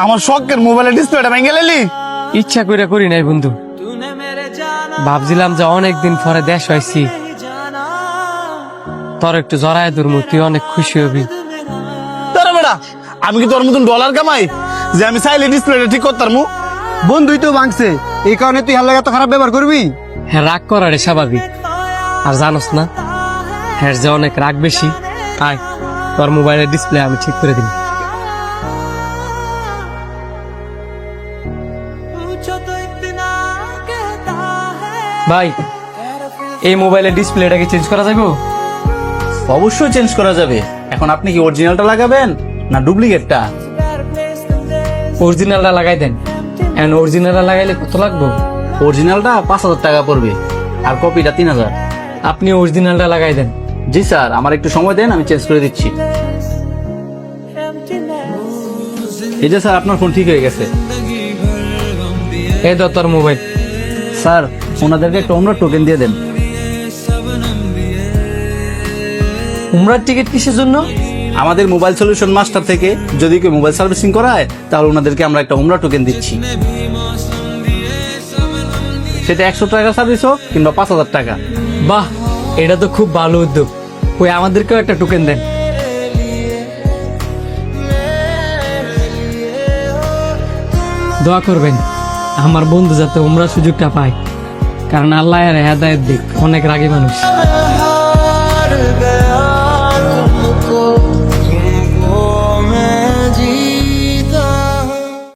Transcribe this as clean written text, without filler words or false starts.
আমার শখের মোবাইলের ডিসপ্লেটা ভেঙে গেলি। ইচ্ছা করে করি নাই বন্ধু, ভাবছিলাম যে অনেকদিন পরে দেশ হয়েছি, তোর একটু জড়ায় ধরবো, তুই অনেক খুশি হবি। তোরা বেটা, আমি কি তোর মতন ডলার কামাই যে আমি চাইলে ডিসপ্লেটা ঠিক করতাম? বন্ধুই তো ভাঙছে, এই কারণে তুই হার লাগা তো খারাপ ব্যবহার করবি। হ্যাঁ, রাগ করারে স্বাভাবিক। আর জানোস না, হ্যাঁ যে অনেক রাগ বেশি। আয়, তোর মোবাইলের ডিসপ্লে আমি ঠিক করে দিই। ভাই, এই মোবাইলের ডিসপ্লেটাকে চেঞ্জ করা যাবে? অবশ্যই চেঞ্জ করা যাবে। এখন আপনি কি অরিজিনালটা লাগাবেন না ডুপ্লিকেটটা? অরিজিনালটা লাগাই দেন। এখন অরিজিনালটা লাগাইলে কত লাগবে? অরিজিনালটা 5,000 টাকা পড়বে আর কপিটা 3,000। আপনি অরিজিনালটা লাগাই দেন। জি স্যার, আমার একটু সময় দেন, আমি চেঞ্জ করে দিচ্ছি। এই যে স্যার, আপনার ফোন ঠিক হয়ে গেছে। এই ধর তোর মোবাইল। স্যার, ওনাদেরকে একটা ওমরা টোকেন দিয়ে দেন। উমরার টিকিট কিসের জন্য? আমাদের মোবাইল সলিউশন মাস্টার থেকে যদি কেউ মোবাইল সার্ভিসিং করায়, তাহলে ওনাদেরকে আমরা একটা ওমরা টোকেন দিচ্ছি। সেটা 100 টাকা সার্ভিস হোক কিংবা 5,000 টাকা। বাহ, এটা তো খুব ভালো উদ্যোগ। ওই আমাদেরকেও একটা টোকেন দেন। দোয়া করবেন আমার বন্ধু যাতে উমরা সুযোগটা পায়, কারণ আল্লাহ এর হেদায়েত দিক, অনেক রাগী মানুষ।